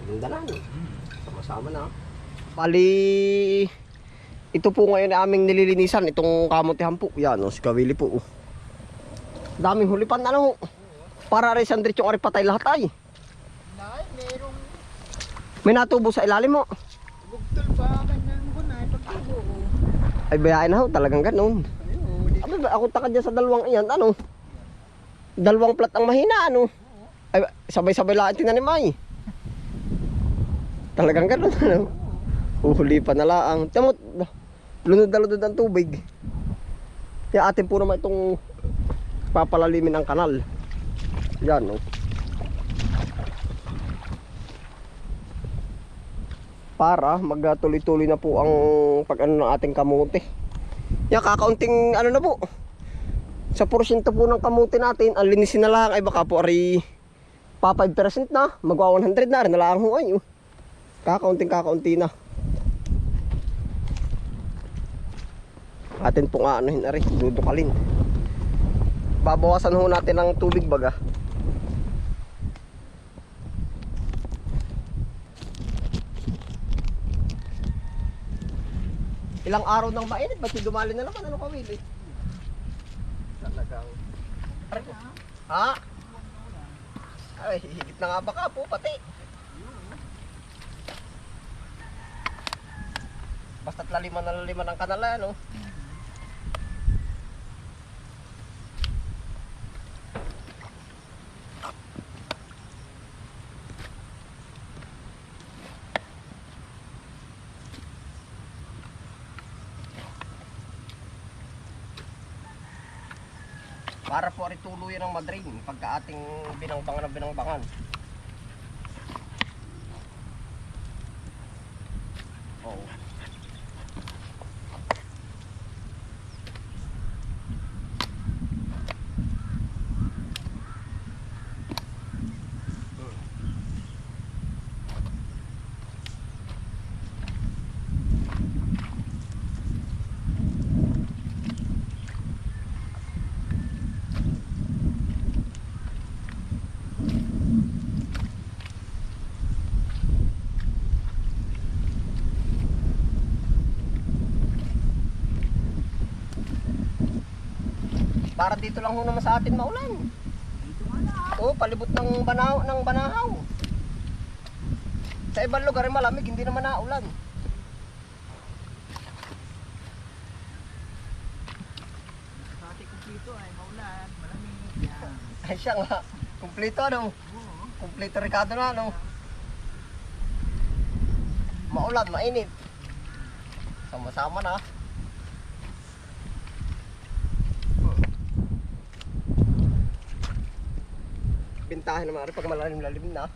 Ganda na, no? Sama-sama na. Bali, ito po ngayon na aming nililinisan. Itong kamutihan po. Yan, si Kawili po. Daming hulipan, ano? Para rin sandrit yung aripatay lahat ay. Merong May natubo sa ilalim mo. bugtol pa kanyang gunay pagtubo. Ay, bayain na ho. Talagang ganun. Abi, ako takad dyan sa dalawang iyan, ano? Dalawang plat ang mahina, ano? Ay, sabay-sabay lahat tinanim ay. Talagang ganun, ano? Uhuli pa na laang. Tamot, lunod na lunod ang tubig. Kaya atin po naman itong papalalimin ang kanal. Yan, no? Para magtuloy-tuloy na po ang pag-ano ng ating kamote. Yan, kakaunting ano na po. Sa porsyento po ng kamote natin, ang linisin na lang ay baka po ari pa 5% na, magwa 100 na rin na lang ho ay. Kakaunti na. Atin pong aanohin na rin, dudukalin. Babawasan ho natin ang tubig baga. Ilang araw nang mainit, ba't dumali na naman, ano Kawili? Talagang ha? Ay, higit na nga baka po pati. Basta't laliman ang kanala, no? Para po rin tuluyan ng madring pagka ating binangbangan. Oo. Para dito lang ho naman sa atin maulan. Oo, palibot ng banahaw. Sa ibang lugar ay malamig, hindi naman naulan. Sa ating kumpleto ay maulan, malamig. Yan. Ay siya nga, kumpleto ano? Kumpleto Ricardo na ano? Maulan, mainit. Sama-sama na. Bintahan naman rin pag malalim-lalim na.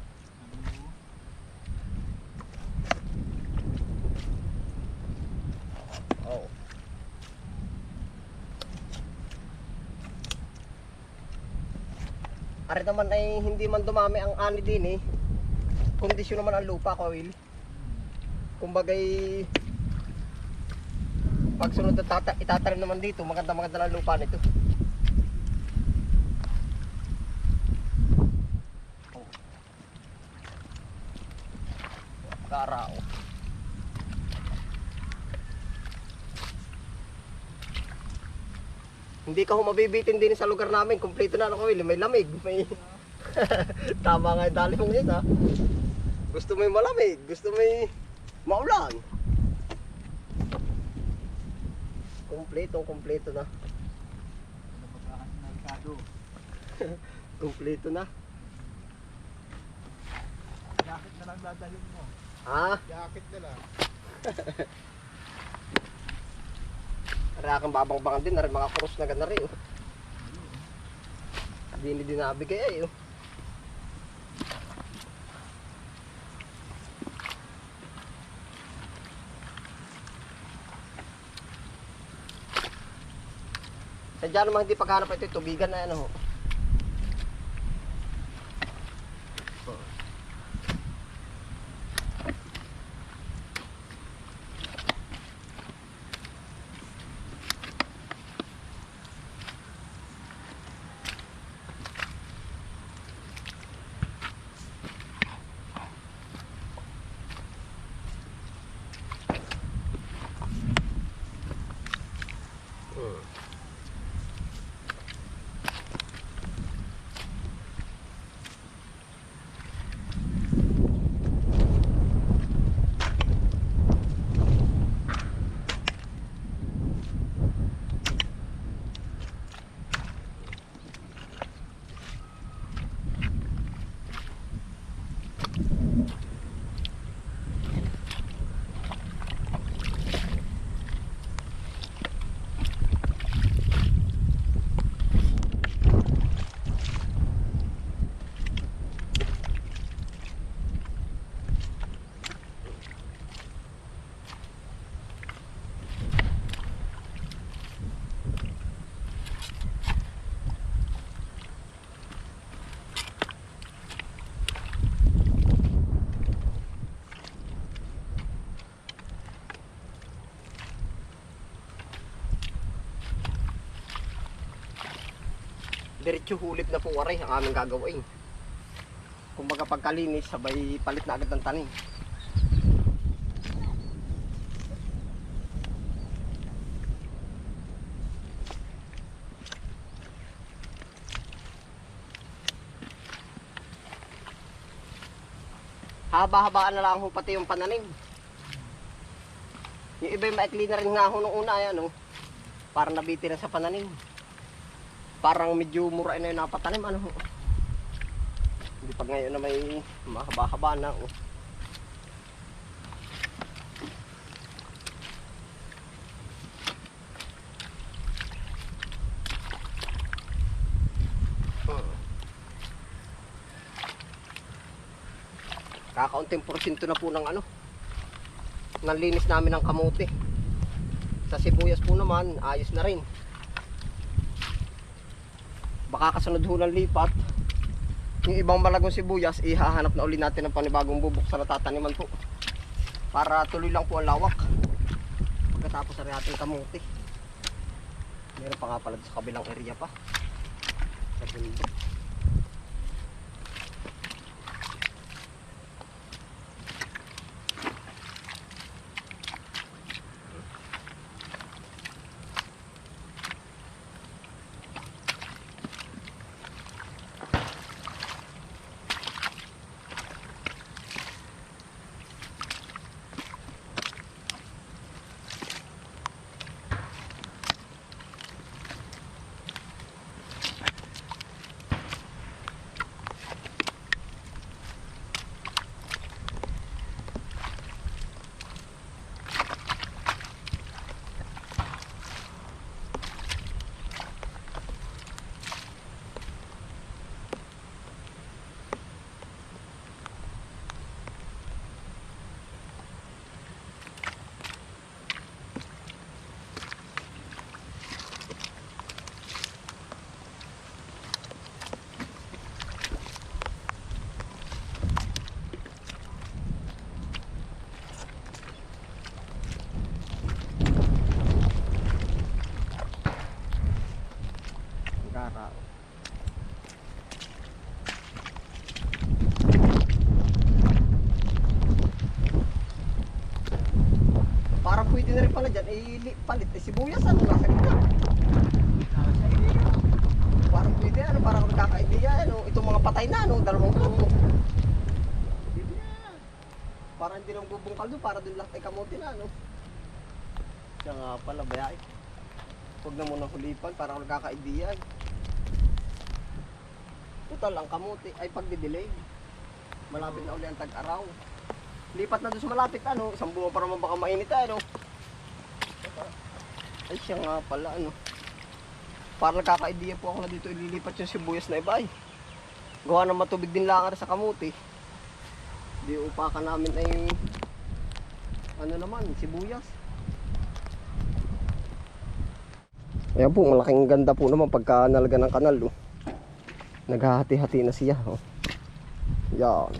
Oo. Ari naman ay hindi man dumami ang ani din eh. Kondisyon naman ang lupa, Kawil. Kumbagay pag sunod na itatanim naman dito, maganda ang lupa nito. Karao. Hindi ka ho mabibitin din sa lugar namin. Kompleto na ako, may lamig, may tama nga yung dali mong yun, ha. Gusto may malamig, gusto may maulan. Kompleto na. Kompleto na. Jacket na lang dadalhin mo. Ha? Jacket na lang. Kaya kang babang-bangan din na rin mga cross na gana rin. Hindi dinabigay ay. Sadya naman hindi paghanap ito, tubigan na ano. diretso hulip na po waray ang aming gagawin. Kumbaga pagkalinis, sabay palit na agad ng tanim. Haba-habaan na lang ho pati yung pananim. Yung iba yung maikli na rin nga ho nung una, ayan, oh. Parang nabiti na sa pananim. Parang medyo mura na yung napatanim, ano ho. Hindi pa ngayon na may mahaba-haba na, oh. Kakaunting porsyento na po ng ano, ng linis namin ng kamote. Sa sibuyas po naman, ayos na rin. Baka kasunod ho ng lipat, yung ibang malagong sibuyas, ihahanap na uli natin ng panibagong bubuk sa natataniman po. Para tuloy lang po ang lawak. Pagkatapos na rin ating kamote. Meron pa nga pala sa kabilang area pa. Sa bundok. Parang pwede na rin pala dyan, palit sibuyas, ano, nasa gitna. Parang pwede, ano, parang nagkaka-idea, ano, itong mga patay na, ano, dalawang grupo. Parang hindi lang bubungkal doon, para doon lahat ay kamote na, ano. Siya nga pala, bayay. Huwag na muna hulipan, parang nagkaka-idea. Total, ang kamote ay pagdidelay. Malapit na uli ang tag-araw. Lipat na doon sa malapit, ano, isang buwan para baka mainit, ano. Ay siya nga pala, ano. Para nagkaka-idea po ako na dito ililipat yung sibuyas na iba, ay. Gawa ng matubig din lang sa kamote. Di upakan namin ay, ano naman, sibuyas. Ayan po, malaking ganda po naman pagka nalaga ng kanal, oh. Naghahati-hati na siya, oh. Yan.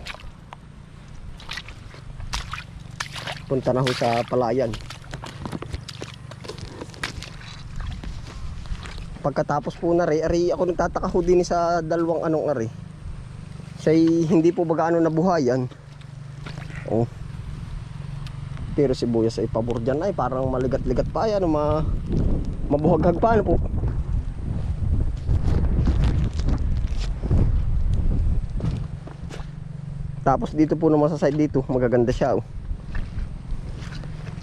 Punta na ho sa palayan. Pagkatapos po na ari ako nagtataka ho din sa dalawang anong ari. Siya'y hindi po baga ano nabuhayan. Oh. Pero sibuyas ay pabor dyan ay parang maligat-ligat pa ay ano mabuhaghag pa ano po. Tapos dito po naman sa side dito magaganda siya, oh.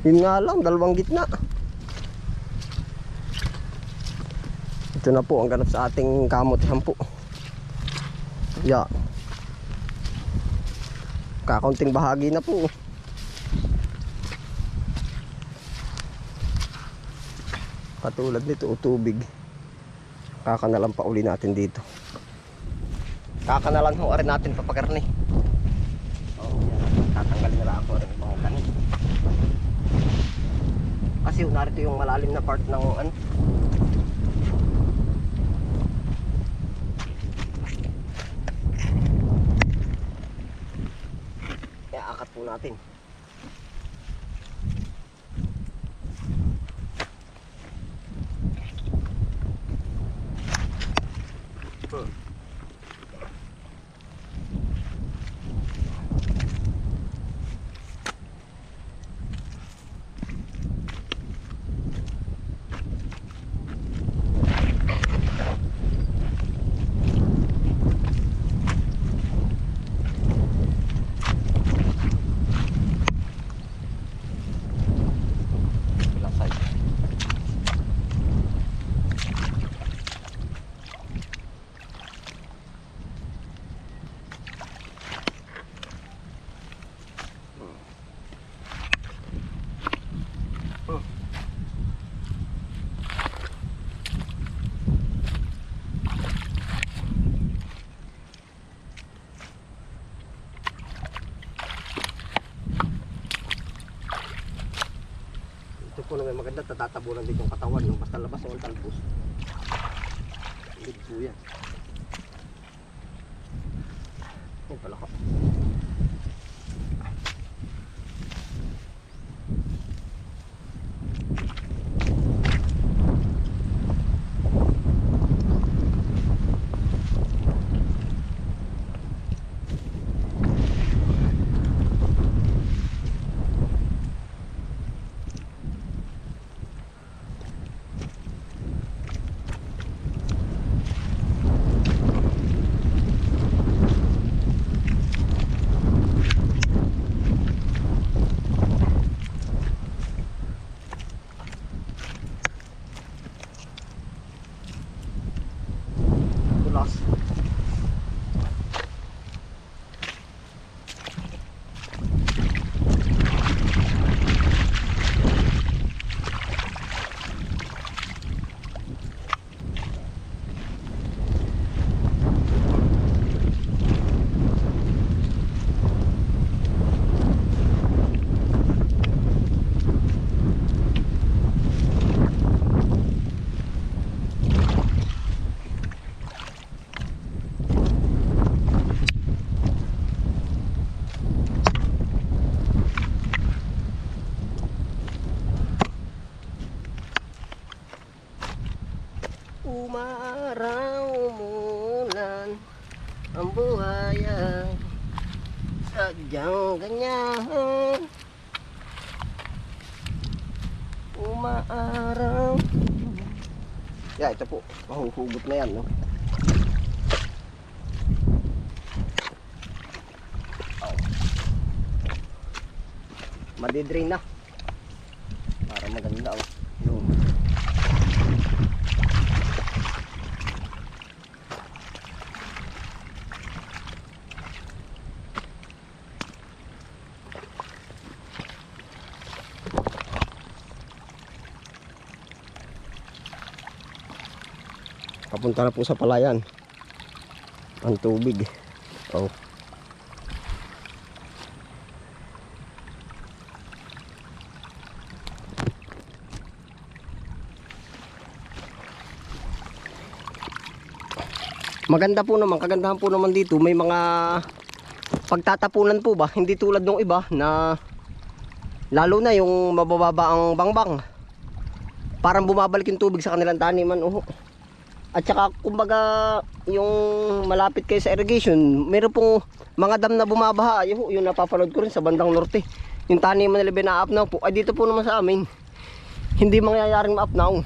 Yun nga lang, dalawang gitna. Ito na po ang ganap sa ating kamotihan po. Yeah. Kakaunting bahagi na po. Katulad nito, tubig. Kakanalan pa uli natin dito. Kakanalan ho rin natin papakarni. Oh, yan. Tatanggalin na lang ako rin mga kanin. Kasi narito yung malalim na part ng ano. Kaya akat po natin. Ito po na may maganda, tatatabunan din yung katawan, no? Basta labas o talbos. Hindi po yan. Yan pala ko. Tulas. Umaraw umulan ang buhay ay sadyang ganyan. Umaaraw. Yeah, ito po, mahuhugot na yan, no? Oh. Madidrain na para maganda, oh. Yun. Papunta na po sa palayan ang tubig. Oh. Maganda po naman, kagandahan po naman dito, may mga pagtatapunan po ba, hindi tulad ng iba na lalo na yung mabababa ang bangbang. Parang bumabalik yung tubig sa kanilang taniman. At saka kumbaga yung malapit kayo sa irrigation, meron pong mga dam na bumabaha. Yung napapanood ko rin sa bandang norte. Yung taniman nila bina-apnaw po. Ay dito po naman sa amin, hindi mangyayaring ma-apnaw.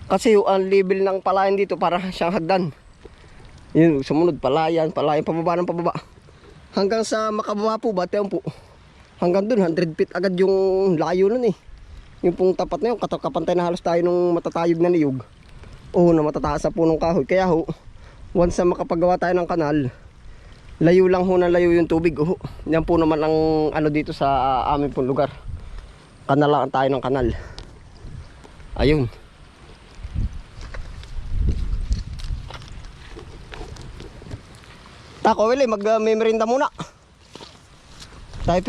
Kasi yung level ng palayan dito para siyang hagdan. Yun, sumunod palayan, pababa ng pababa. Hanggang sa makababa po ba, tayo po. Hanggang dun, 100 feet agad yung layo nun eh. Yung pong tapat na yun, kapantay na halos tayo nung matatayog na niyog. Na matataas sa punong kahoy. Kaya once na makapagawa tayo ng kanal, layo lang na layo yung tubig. Yan po naman ang ano dito sa amin pong lugar. Kanalaan tayo ng kanal. Ayun. Tako, Willie, may merinda muna. Tayo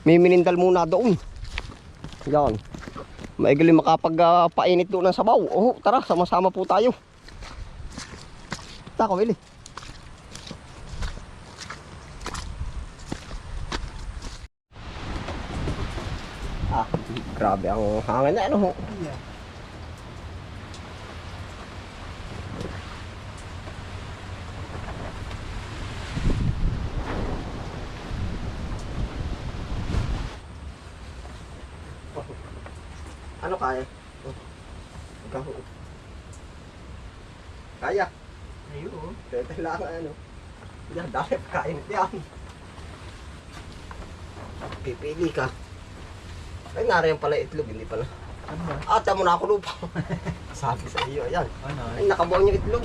may-merindal muna doon. Yan. Maigaling makapag-painit doon ng sabaw. Tara, sama-sama po tayo. Tako, Willie. Grabe ang hangin na ano. kaya. Oh. Ikaw. Kaya. Ayun. Kaya kailangan ano. Yan, dahil kainit yan. Pipili ka. Ay, nariyan pala itlog, hindi pala. Ano ba? Ata mo na ako lupa. Sabi sa iyo, ayan. Ano? Ay, nakabuang yung itlog.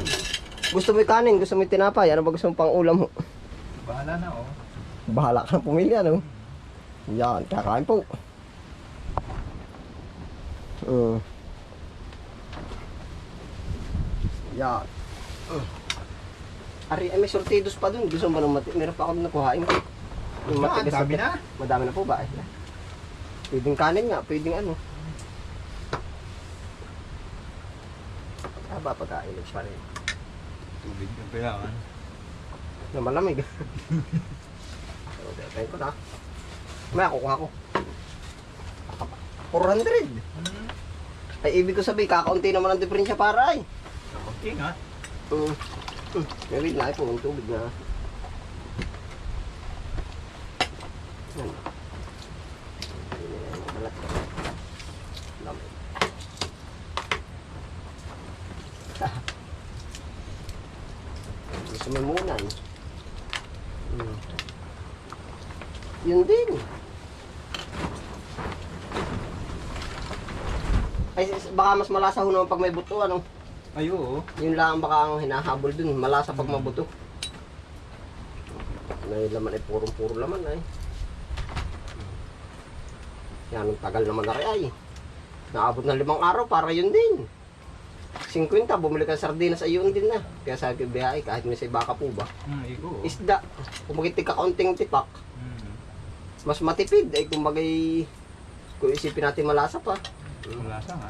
Gusto mo yung kanin, gusto mo yung tinapay. Ano ba gusto mo pang ulam mo? Bahala na oh. Bahala ka ng pumili, ano? Yan, kakain po. Yan. Ari, ay, may sortidos pa dun. Gusto mo nang meron pa ako nakuhain. Yung matigas Dami na. Madami na po ba? Ay, pwedeng kanin nga, pwedeng ano. Haba pagkain, pa rin. Tubig yung kailangan. Na malamig. So, tayo ko na. May kukuha ko. 400. Ay, ibig ko sabihin, kakaunti naman ang diferensya para ay. Okay nga. May wait na ay po, ang tubig na. Yan. Balat ko. Lamig. Gusto mo muna eh. Yun din. Ay, baka mas malasa ho naman pag may buto, ano? Ay, oo. Yun lang baka ang hinahabol dun, malasa pag mabuto. May laman ay purong-puro laman ay. Yan, ang tagal naman na rin ay. Naabot ng 5 araw para yun din. 50, bumili ka ng sardinas ay yun din na. Kaya sabi ko, biyahe, kahit may sa baka po ba. Iko. Isda, kung magitig ka kaunting tipak, mas matipid. Ay kung kung isipin natin malasa pa. Malasa nga.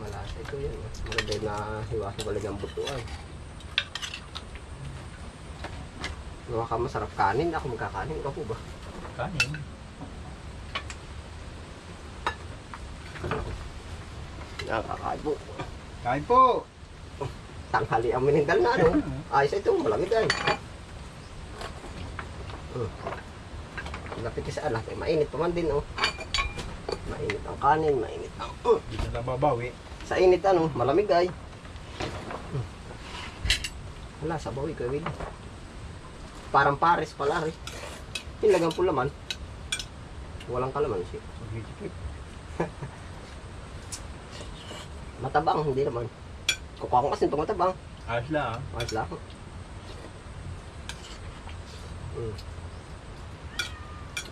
Malasa ito yan. Maganda na hiwasan ko lang ang buto ay. Gawa ka masarap kanin. Ako magkakanin ka po ba? Kanin. Yan, kakain po. Kain po. Tanghali ang minindal na ano. Ayos ito, malamig ay. Lapit sa anak, eh, mainit pa man din oh. Mainit ang kanin, mainit ang... Dito na babawi. Sa init ano, malamig ay. Wala, sa bawi ko, Will. Parang pares pala rin. Hinagang po laman. Walang kalaman siya. Matabang, hindi naman. Kukuha ko kasi itong matabang. Ayos lang. Ayos lang.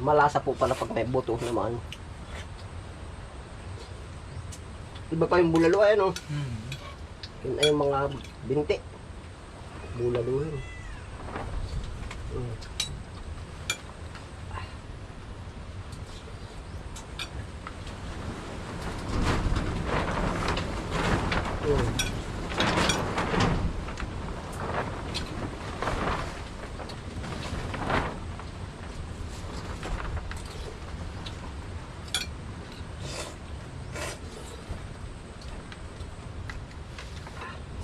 Malasa po pala pag may buto naman. Iba pa yung bulalo ay ano. Yun ay yung mga binti. Bulaluhin.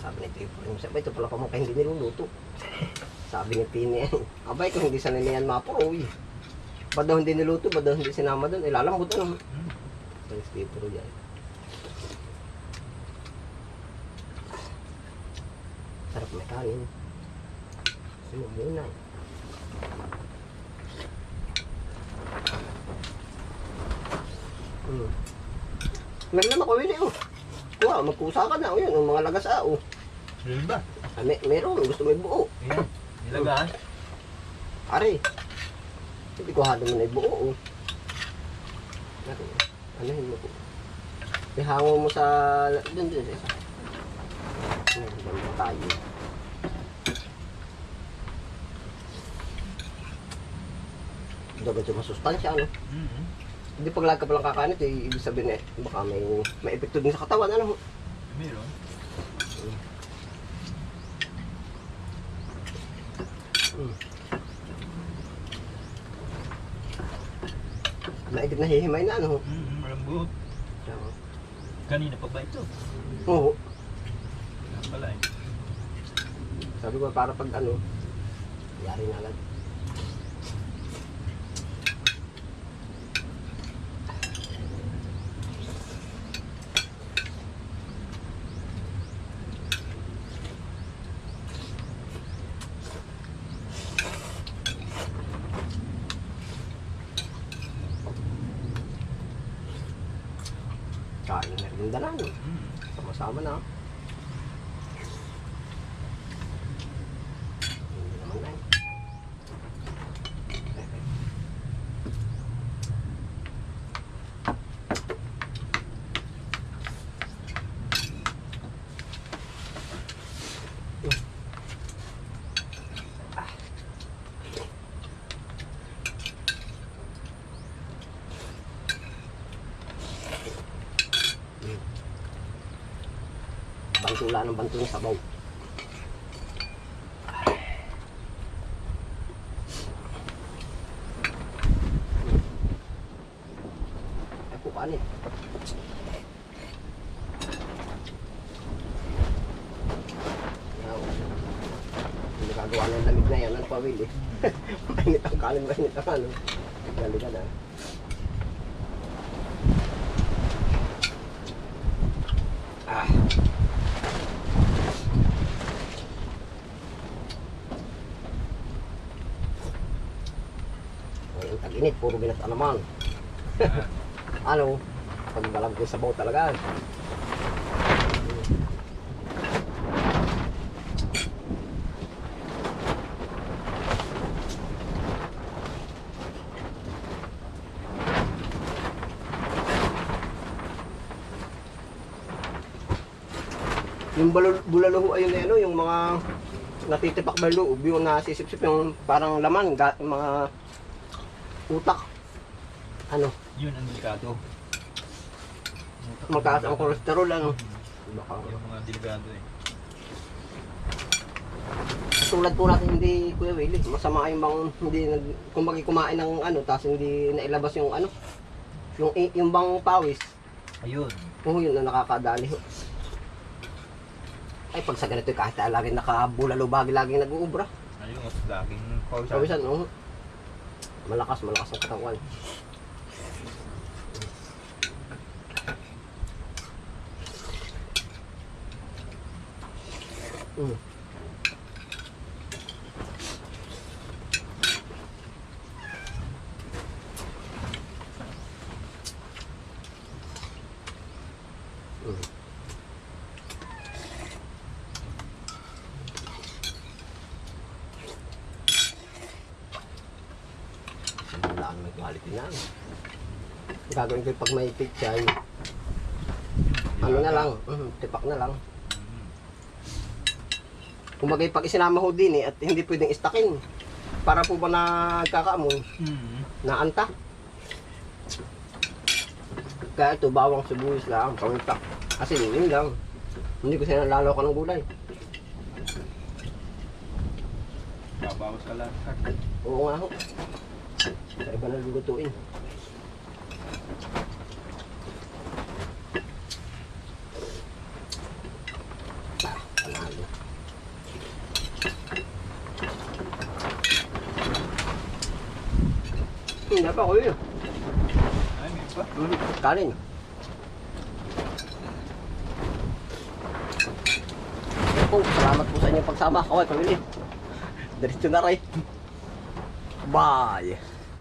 Sabi ni Tito, sabi ito pala pamukha hindi niluluto. Sabi ni Tini, abay kung hindi sanay niyan mapuroy. Ba't daw hindi niluto, ba't daw hindi sinama doon, ilalambot ano. Sabi si Tito yan. Sarap may kanin. Sino muna eh. Meron ako wili oh. Kuha, magkusa ka na. O yan, ang mga lagas oh. Meron ba? Ah, meron, gusto may buo. Ayan. Nilagaan. Are. Hindi ko hado mo na yung buo oh. Ano yun mo po? Ihango mo sa... Dun sa isa. Ano mo tayo. Dagat yung masustansya ano. Hindi pag lag ka palang kakanit, eh, ibig sabihin eh, baka may epekto din sa katawan, ano? Meron. Naigit na hihimay na, ano? Malambot. Kanina pa ba ito? Oo. Kaya pala eh. Sabi ko para pag ano, yari na agad. Ganda na. No? Sama-sama na. Hindi naman na. Bantula ng bantul ng sabaw. Ay po kanin. Hindi kagawa ng lamig na yan. Ano pa, Will eh? Mainit ang kanin, mainit ang ano. Galiga na. Ang tag-init, puro binata naman. Ano? Pagbalag ko sa sabaw talaga. Yung bulalo ayun na ano, yung mga natitipak na loob, yung nasisip-sip yung parang laman, mga utak. Ano? Yun ang delikado. Mataas ang kolesterol, ano? Baka. Yung mga delikado eh. Tulad po natin hindi, Kuya Willie, masama yung bang hindi kumbaga kumain ng ano, tapos hindi nailabas yung ano, yung bang pawis. Ayun. Oo, yun na nakakadali. Ay, pag sa ganito kahit laging nakabulalo, bagi laging nag-uubra. Ayun, mas laging pausan. Pawisan, oo. Malakas ang katawan. Mm. Wala may quality na. Gagawin ko pag may pichay. Ano na lang, tipak na lang. Kumagay pag isinama ho din at hindi pwedeng istakin. Para po ba nagkakaamoy? Naanta. Kaya ito, bawang sibuyas lang, pangitak. Kasi yun lang. Hindi ko sinalalaw ka ng gulay. Babawas ka lang. Oo nga ho. Sa iba na lutuin. Panalo. Hindi pa ko yun. Ay, may pa. Kanin. Po, salamat po sa inyong pagsama. Kaway, pamili. Diretso na rin. Bye.